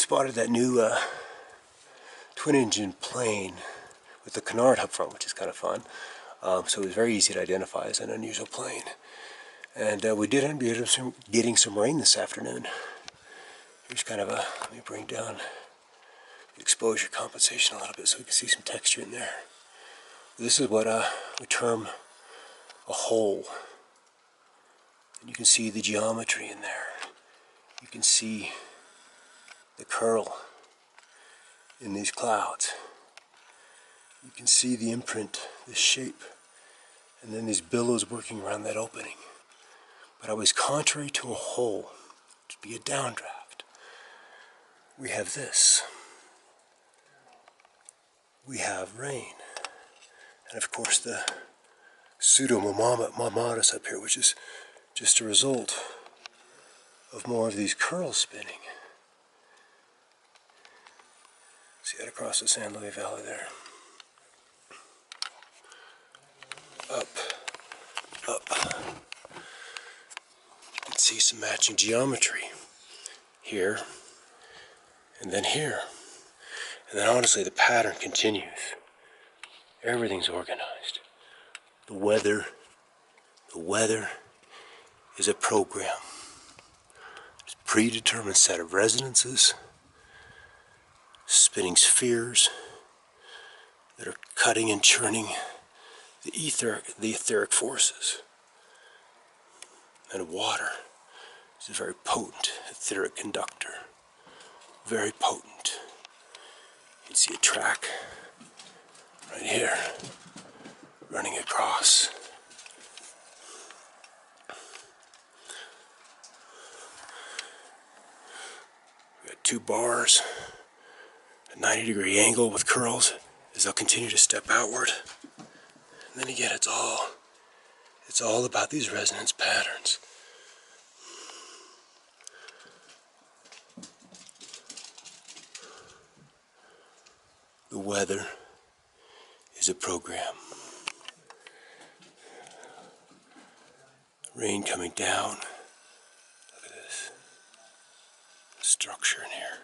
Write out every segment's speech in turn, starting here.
spotted that new twin-engine plane with the canard up front, which is kind of fun. So it was very easy to identify as an unusual plane. And we did end up getting some rain this afternoon. Here's kind of a, let me bring down the exposure compensation a little bit so we can see some texture in there. This is what we term a hole. And you can see the geometry in there. You can see the curl in these clouds. You can see the imprint, the shape, and then these billows working around that opening. But always contrary to a hole, to be a downdraft, we have this. We have rain. And of course the pseudo-mamatus up here, which is just a result of more of these curls spinning. See that across the San Luis Valley there. Up, up. You can see some matching geometry here and then here. And then honestly the pattern continues. Everything's organized. The weather is a program. It's a predetermined set of resonances, spinning spheres that are cutting and churning the etheric forces. And water is a very potent etheric conductor. Very potent. You can see a track right here running across. We got two bars, a 90-degree angle with curls as they'll continue to step outward. And then again, it's all about these resonance patterns. The weather is a program. Rain coming down. Look at this. The structure in here.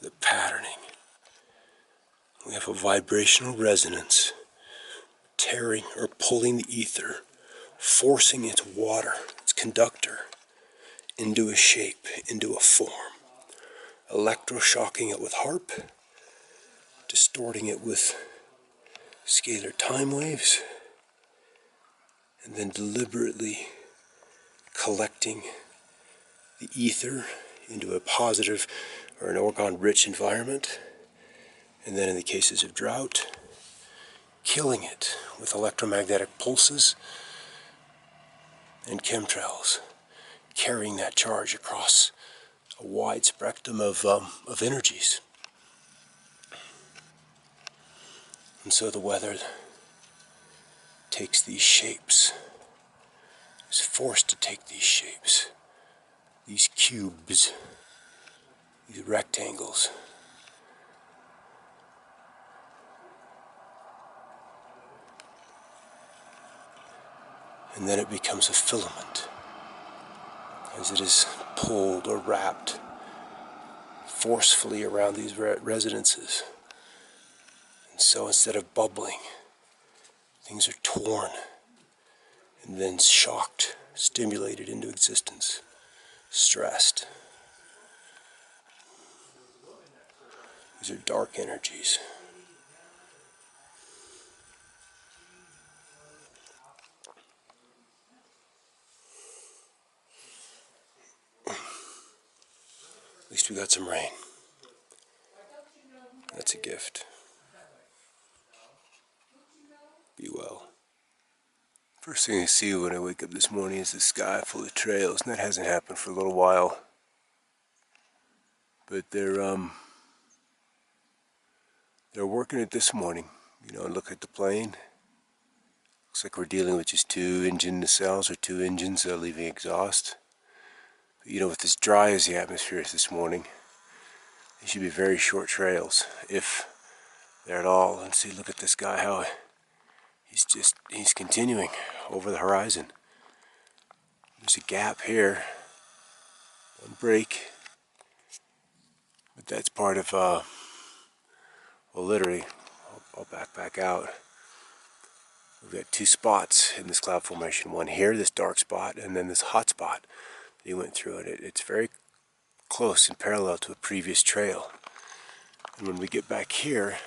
The patterning. We have a vibrational resonance tearing or pulling the ether, forcing its water, its conductor, into a shape, into a form. Electroshocking it with HARP, distorting it with scalar time waves, and then deliberately collecting the ether into a positive or an orgone-rich environment, and then in the cases of drought, killing it with electromagnetic pulses and chemtrails, carrying that charge across a wide spectrum of energies. And so the weather takes these shapes, is forced to take these shapes, these cubes, these rectangles. And then it becomes a filament as it is pulled or wrapped forcefully around these resonances. And so instead of bubbling, things are torn and then shocked, stimulated into existence, stressed. These are dark energies. At least we got some rain. That's a gift. Be well. First thing I see when I wake up this morning is the sky full of trails, and that hasn't happened for a little while. But they're working it this morning. You know, look at the plane. Looks like we're dealing with just two engine nacelles or two engines leaving exhaust. But, you know, with as dry as the atmosphere is this morning, they should be very short trails, if they're at all. And see, look at this guy, how he's continuing over the horizon. There's a gap here, one break, But that's part of, well, literally, I'll back out. We've got two spots in this cloud formation. One here, this dark spot, and then this hot spot that you went through. And it's very close and parallel to a previous trail. And when we get back here,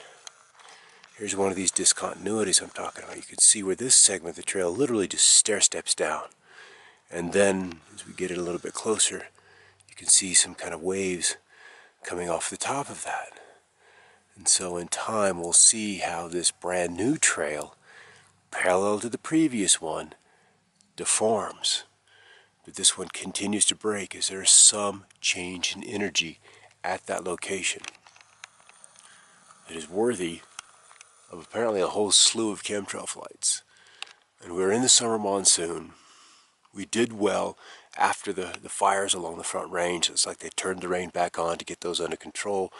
here's one of these discontinuities I'm talking about. You can see where this segment of the trail literally just stair steps down. And then, as we get it a little bit closer, you can see some kind of waves coming off the top of that. And so in time, we'll see how this brand new trail, parallel to the previous one, deforms. But this one continues to break as there's some change in energy at that location. It is worthy of apparently a whole slew of chemtrail flights. And we're in the summer monsoon. We did well after the fires along the Front Range. It's like they turned the rain back on to get those under control.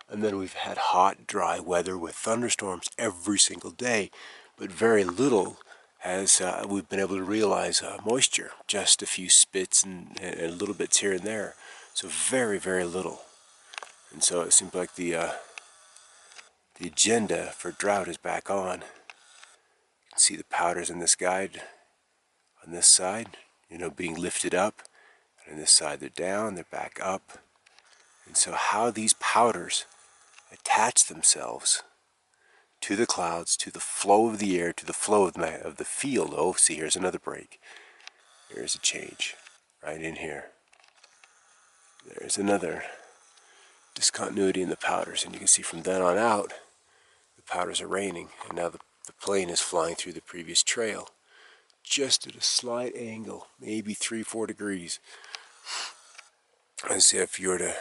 And then we've had hot, dry weather with thunderstorms every single day. But very little as we've been able to realize moisture. Just a few spits and little bits here and there. So very, very little. And so it seems like the agenda for drought is back on. You can see the powders in this guide on this side, being lifted up. And on this side they're down, they're back up. And so how these powders attach themselves to the clouds, to the flow of the air, to the flow of the field. Oh, see, here's another break. Here's a change right in here. There's another discontinuity in the powders. And you can see from then on out, the powders are raining. And now the plane is flying through the previous trail. Just at a slight angle, maybe 3-4 degrees. And see, if you were to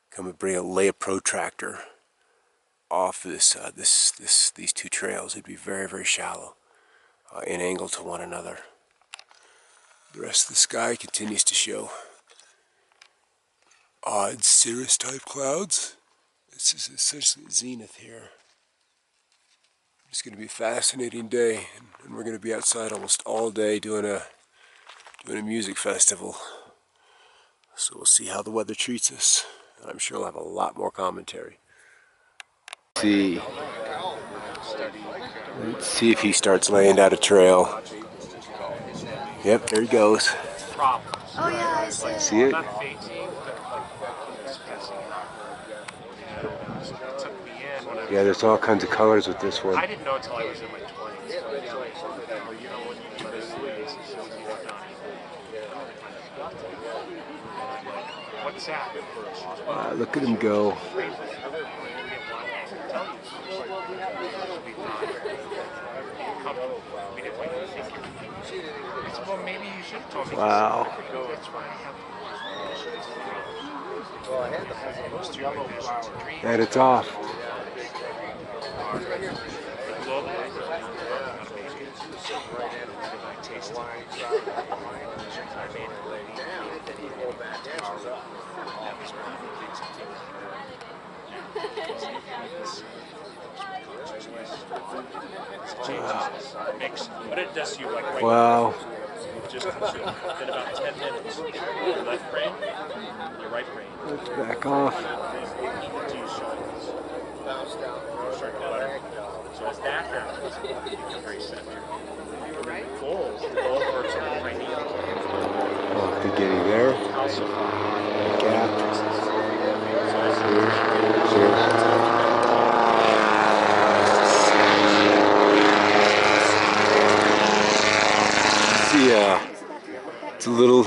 come and lay a protractor off these two trails, it'd be very, very shallow in angle to one another. The rest of the sky continues to show odd cirrus type clouds. This is essentially zenith here. It's going to be a fascinating day, and we're going to be outside almost all day doing a music festival. So we'll see how the weather treats us, and I'm sure we'll have a lot more commentary. Let's see if he starts laying out a trail. Yep, there he goes. Oh yeah, I see it. See it? Yeah, there's all kinds of colors with this one. I didn't know until I was in my 20s. What's that? Look at him go. Well, maybe you should have told me. Wow. And it's off. But it does you like right. Wow. Just in about 10 minutes. Your left brain, your right brain. Let's back off. So as that happens, you become very centered. Goals, the goal for something right now. Oh, good getting there. Gap. It's a little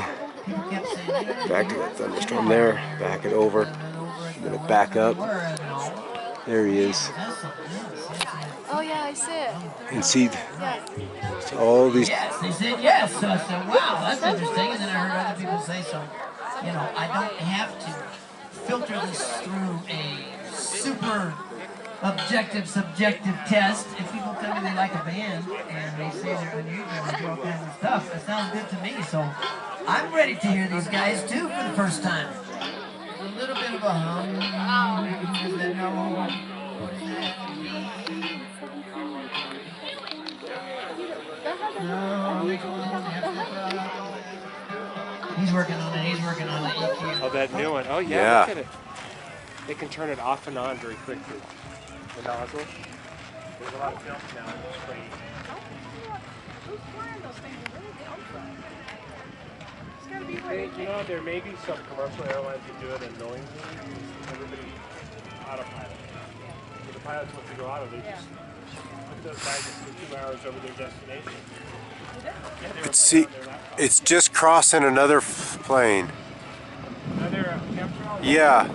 back to that thunderstorm there, back it over, I'm gonna back up. There he is. Oh yeah, I see it. And see Yeah. all these. Yes, they said yes. So I said, wow, that's interesting. And then I heard other people say so. I don't have to filter this through a super objective, subjective test. If people tell me they like a band and they say they're unusual and do all kinds of stuff, that sounds good to me. So I'm ready to hear these guys too for the first time. A little bit of a hum. He's working on it. He's working on the EQ. Oh, that new one. Oh yeah, look at it. they can turn it off and on very quickly. The nozzle. There's a lot of films now in this plane. Who's flying those things? Where did they come from? It's gotta be You know, there may be some commercial airlines that do it unknowingly. Everybody autopilot. So the pilots, once they go auto, they just put those guys for 2 hours over their destination. Yeah, they were See, playing on their laptop. it's just crossing another plane. Another chemtrail? Yeah.